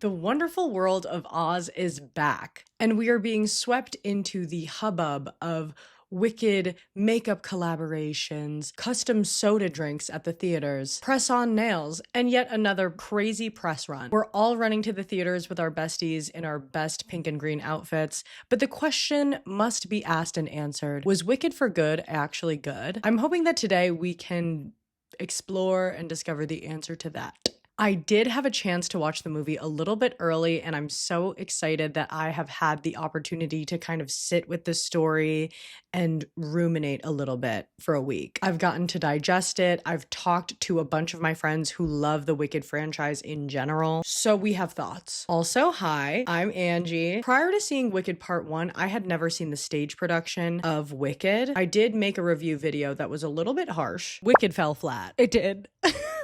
The wonderful world of Oz is back, and we are being swept into the hubbub of wicked makeup collaborations, custom soda drinks at the theaters, press-on nails, and yet another crazy press run. We're all running to the theaters with our besties in our best pink and green outfits, but the question must be asked and answered. Was Wicked for Good actually good? I'm hoping that today we can explore and discover the answer to that. I did have a chance to watch the movie a little bit early, and I'm so excited that I have had the opportunity to kind of sit with the story and ruminate a little bit for a week. I've gotten to digest it. I've talked to a bunch of my friends who love the Wicked franchise in general, so we have thoughts. Also, hi, I'm Angie. Prior to seeing Wicked Part 1, I had never seen the stage production of Wicked. I did make a review video that was a little bit harsh. Wicked fell flat. It did.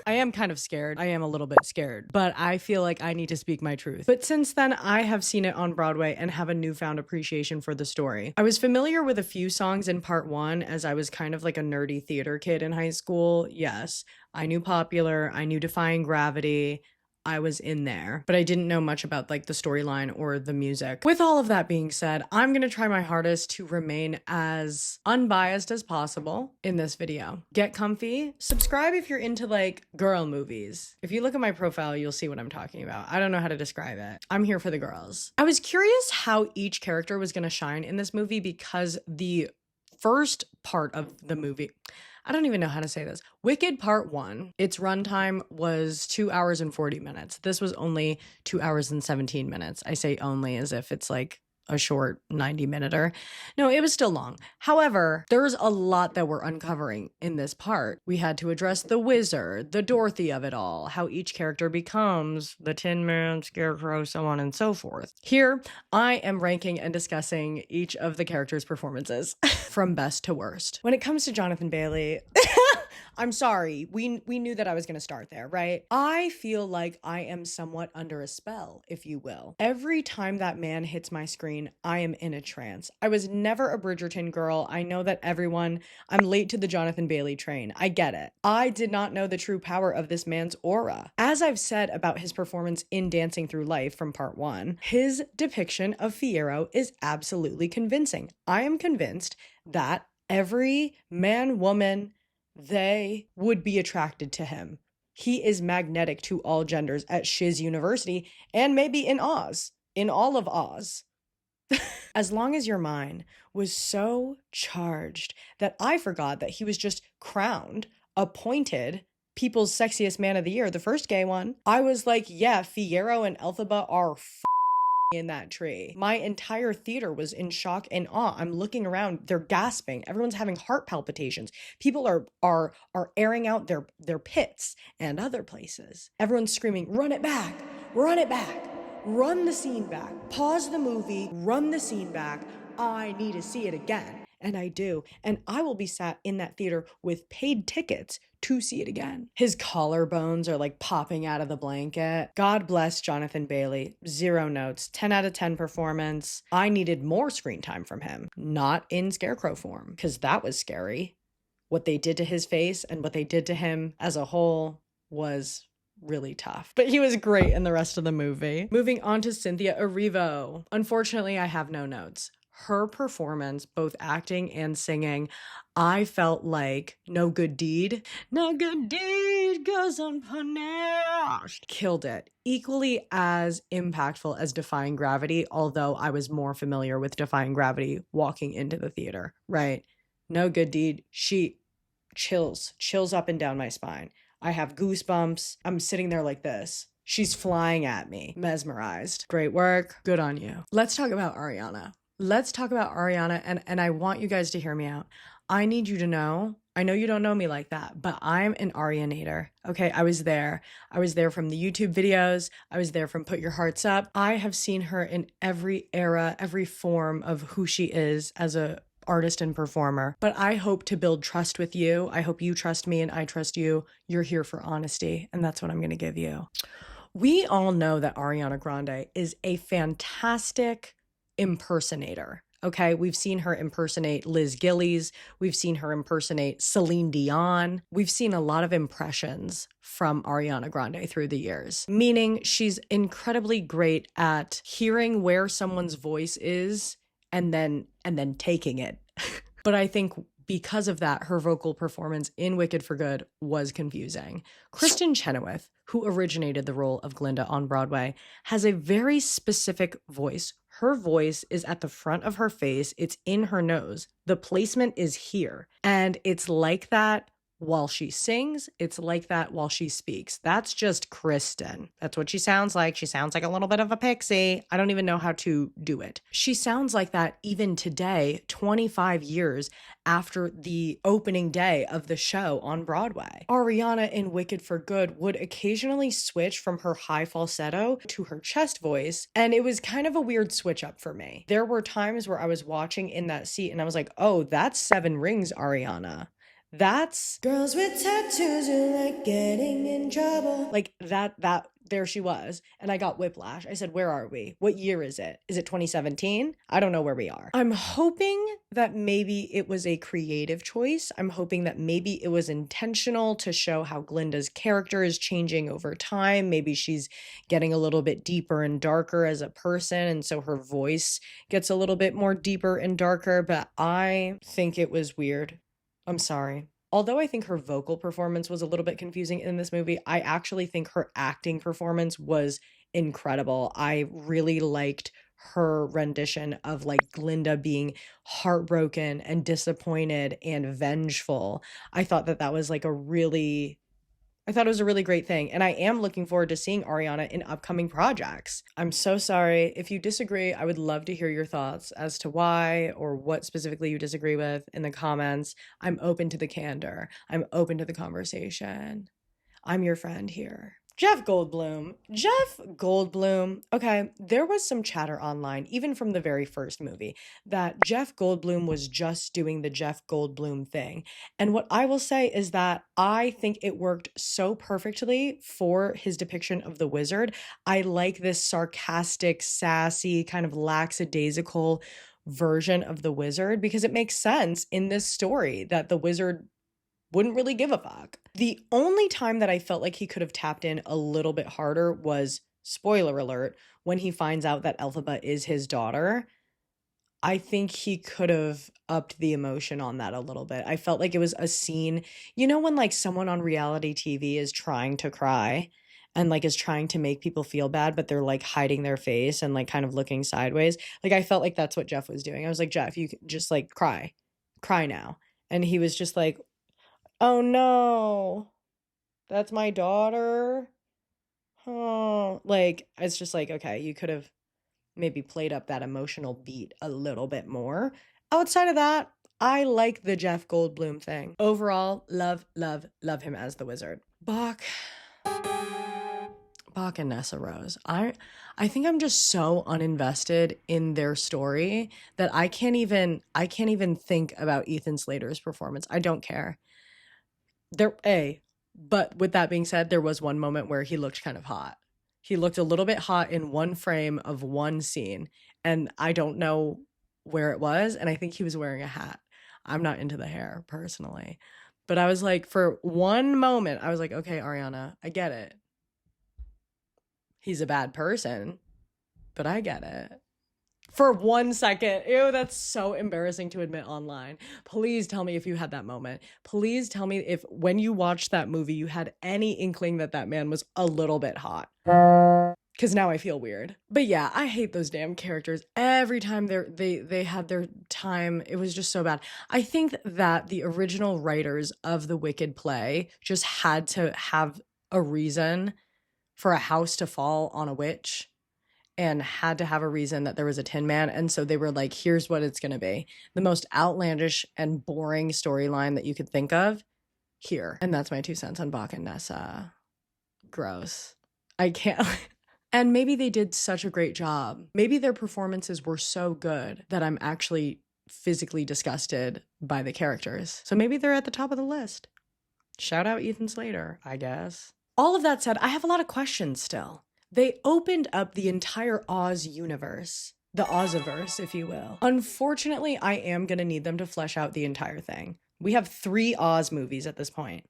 I am kind of scared. I am a little bit scared, but I feel like I need to speak my truth. But since then, I have seen it on Broadway and have a newfound appreciation for the story. I was familiar with a few songs in Part 1 as I was kind of like a nerdy theater kid in high school. Yes, I knew Popular, I knew Defying Gravity, I was in there, but I didn't know much about like the storyline or the music. With all of that being said, I'm gonna try my hardest to remain as unbiased as possible in this video. Get comfy, subscribe if you're into like girl movies. If you look at my profile, you'll see what I'm talking about. I don't know how to describe it. I'm here for the girls. I was curious how each character was gonna shine in this movie because the first part of the movie, I don't even know how to say this. Wicked Part 1, its runtime was 2 hours and 40 minutes. This was only 2 hours and 17 minutes. I say only as if it's like a short 90-minuter. No, it was still long. However, there's a lot that we're uncovering in this part. We had to address the wizard, the Dorothy of it all, how each character becomes the Tin Man, Scarecrow, so on and so forth. Here, I am ranking and discussing each of the characters' performances from best to worst. When it comes to Jonathan Bailey, I'm sorry, we knew that I was going to start there, right? I feel like I am somewhat under a spell, if you will. Every time that man hits my screen, I am in a trance. I was never a Bridgerton girl. I know that I'm late to the Jonathan Bailey train. I get it. I did not know the true power of this man's aura. As I've said about his performance in Dancing Through Life from Part 1, his depiction of Fiyero is absolutely convincing. I am convinced that every man, woman, they would be attracted to him. He is magnetic to all genders at Shiz University and maybe in Oz, in all of Oz. As long as your mind was so charged that I forgot that he was just crowned, appointed People's Sexiest Man of the Year, the first gay one. I was like, yeah, Fiyero and Elphaba are in that tree. My entire theater was in shock and awe. I'm looking around, they're gasping. Everyone's having heart palpitations. People are airing out their pits and other places. Everyone's screaming, "Run it back! Run it back! Run the scene back! Pause the movie, run the scene back. I need to see it again." And I do. And I will be sat in that theater with paid tickets to see it again. His collarbones are like popping out of the blanket. God bless Jonathan Bailey. 0 notes. 10 out of 10 performance. I needed more screen time from him. Not in Scarecrow form, because that was scary. What they did to his face and what they did to him as a whole was really tough. But he was great in the rest of the movie. Moving on to Cynthia Erivo. Unfortunately, I have no notes. Her performance, both acting and singing, I felt like no good deed goes unpunished. Killed it. Equally as impactful as Defying Gravity, although I was more familiar with Defying Gravity walking into the theater, right? No good deed. She chills up and down my spine. I have goosebumps. I'm sitting there like this. She's flying at me, mesmerized. Great work. Good on you. Let's talk about Ariana. And I want you guys to hear me out. I need you to know, I know you don't know me like that, but I'm an Arianator. Okay, I was there. I was there from the YouTube videos. I was there from Put Your Hearts Up. I have seen her in every era, every form of who she is as a artist and performer. But I hope to build trust with you. I hope you trust me and I trust you. You're here for honesty, and that's what I'm going to give you. We all know that Ariana Grande is a fantastic impersonator. Okay, we've seen her impersonate Liz Gillies. We've seen her impersonate Celine Dion. We've seen a lot of impressions from Ariana Grande through the years, meaning she's incredibly great at hearing where someone's voice is and then taking it. But I think because of that, her vocal performance in Wicked for Good was confusing. Kristen Chenoweth, who originated the role of Glinda on Broadway, has a very specific voice. Her voice is at the front of her face. It's in her nose. The placement is here. And it's like that while she sings. It's like that while she speaks. That's just Kristen. That's what she sounds like. She sounds like a little bit of a pixie. I don't even know how to do it. She sounds like that even today, 25 years after the opening day of the show on Broadway. Ariana in Wicked for Good would occasionally switch from her high falsetto to her chest voice, and it was kind of a weird switch up for me. There were times where I was watching in that seat and I was like, oh, that's Seven Rings, Ariana. That's girls with tattoos who like getting in trouble. Like that there she was. And I got whiplash. I said, where are we? What year is it? Is it 2017? I don't know where we are. I'm hoping that maybe it was a creative choice. I'm hoping that maybe it was intentional to show how Glinda's character is changing over time. Maybe she's getting a little bit deeper and darker as a person, and so her voice gets a little bit more deeper and darker, but I think it was weird. I'm sorry. Although I think her vocal performance was a little bit confusing in this movie, I actually think her acting performance was incredible. I really liked her rendition of like Glinda being heartbroken and disappointed and vengeful. I thought that was like I thought it was a really great thing, and I am looking forward to seeing Ariana in upcoming projects. I'm so sorry. If you disagree, I would love to hear your thoughts as to why or what specifically you disagree with in the comments. I'm open to the candor. I'm open to the conversation. I'm your friend here. Jeff Goldblum. Okay, there was some chatter online, even from the very first movie, that Jeff Goldblum was just doing the Jeff Goldblum thing. And what I will say is that I think it worked so perfectly for his depiction of the wizard. I like this sarcastic, sassy, kind of lackadaisical version of the wizard because it makes sense in this story that the wizard wouldn't really give a fuck. The only time that I felt like he could have tapped in a little bit harder was, spoiler alert, when he finds out that Elphaba is his daughter. I think he could have upped the emotion on that a little bit. I felt like it was a scene, you know, when like someone on reality TV is trying to cry and like is trying to make people feel bad, but they're like hiding their face and like kind of looking sideways. Like I felt like that's what Jeff was doing. I was like, Jeff, you can just like cry now. And he was just like, oh no, that's my daughter. Oh, like, it's just like, okay, you could have maybe played up that emotional beat a little bit more. Outside of that, I like the Jeff Goldblum thing. Overall, love him as the wizard. Bach and Nessa Rose. I think I'm just so uninvested in their story that I can't even think about Ethan Slater's performance. I don't care. But with that being said, there was one moment where he looked kind of hot. He looked a little bit hot in one frame of one scene, and I don't know where it was, and I think he was wearing a hat. I'm not into the hair personally, but I was like, for one moment, I was like, okay, Ariana, I get it. He's a bad person, but I get it. For 1 second. Ew, that's so embarrassing to admit online. Please tell me if you had that moment. Please tell me if when you watched that movie, you had any inkling that man was a little bit hot. Because now I feel weird. But yeah, I hate those damn characters. Every time they had their time, it was just so bad. I think that the original writers of the Wicked play just had to have a reason for a house to fall on a witch and had to have a reason that there was a Tin Man. And so they were like, here's what it's going to be. The most outlandish and boring storyline that you could think of here. And that's my 2 cents on Bach and Nessa. Gross. I can't. And maybe they did such a great job. Maybe their performances were so good that I'm actually physically disgusted by the characters. So maybe they're at the top of the list. Shout out Ethan Slater, I guess. All of that said, I have a lot of questions still. They opened up the entire Oz universe. the Oziverse, if you will. Unfortunately, I am gonna need them to flesh out the entire thing. We have 3 Oz movies at this point.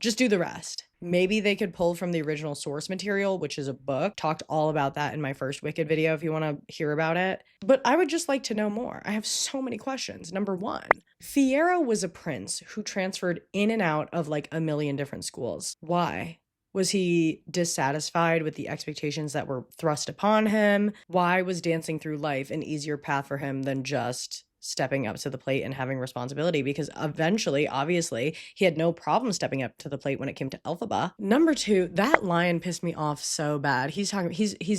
Just do the rest. Maybe they could pull from the original source material, which is a book. Talked all about that in my first Wicked video if you want to hear about it. But I would just like to know more. I have so many questions. Number 1, Fiyero was a prince who transferred in and out of like a million different schools. Why? Was he dissatisfied with the expectations that were thrust upon him? Why was dancing through life an easier path for him than just stepping up to the plate and having responsibility? Because eventually, obviously, he had no problem stepping up to the plate when it came to Elphaba. Number 2, that lion pissed me off so bad. He's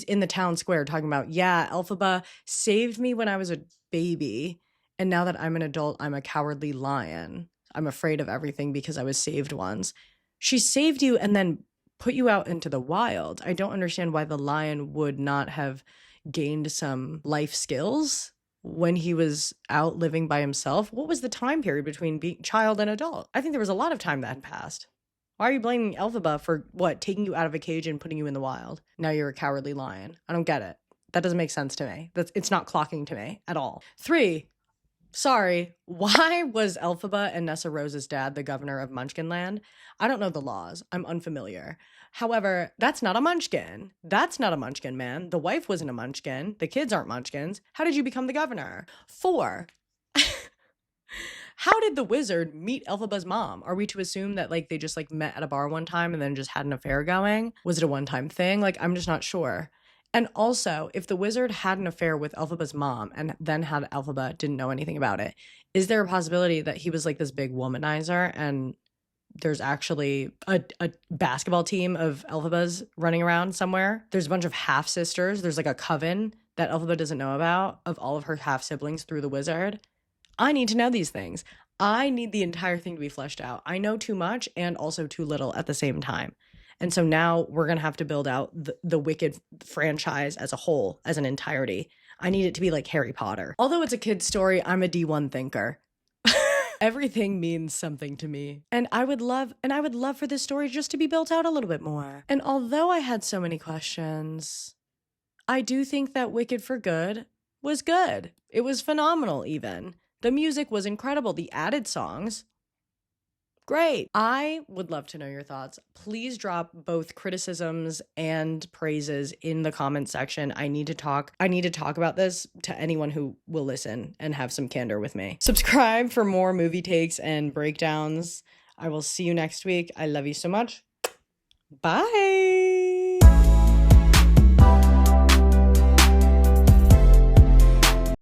in the town square talking about, yeah, Elphaba saved me when I was a baby, and now that I'm an adult, I'm a cowardly lion. I'm afraid of everything because I was saved once. She saved you and then put you out into the wild. I don't understand why the lion would not have gained some life skills when he was out living by himself. What was the time period between being child and adult? I think there was a lot of time that had passed. Why are you blaming Elphaba for what? Taking you out of a cage and putting you in the wild. Now you're a cowardly lion. I don't get it. That doesn't make sense to me. It's not clocking to me at all. 3, sorry, why was Elphaba and Nessa Rose's dad the governor of Munchkinland? I don't know the laws. I'm unfamiliar. However, that's not a munchkin. That's not a munchkin, man. The wife wasn't a munchkin. The kids aren't munchkins. How did you become the governor? 4, how did the wizard meet Elphaba's mom? Are we to assume that like they just like met at a bar one time and then just had an affair going? Was it a one-time thing? Like, I'm just not sure. And also, if the wizard had an affair with Elphaba's mom and then had Elphaba didn't know anything about it, is there a possibility that he was like this big womanizer and there's actually a basketball team of Elphabas running around somewhere? There's a bunch of half-sisters. There's like a coven that Elphaba doesn't know about of all of her half-siblings through the wizard. I need to know these things. I need the entire thing to be fleshed out. I know too much and also too little at the same time. And so now we're going to have to build out the Wicked franchise as a whole, as an entirety. I need it to be like Harry Potter. Although it's a kid's story, I'm a D1 thinker. Everything means something to me. And I would love for this story just to be built out a little bit more. And although I had so many questions, I do think that Wicked for Good was good. It was phenomenal even. The music was incredible. The added songs, great. I would love to know your thoughts. Please drop both criticisms and praises in the comment section. I need to talk about this to anyone who will listen and have some candor with me. Subscribe for more movie takes and breakdowns. I will see you next week. I love you so much. Bye.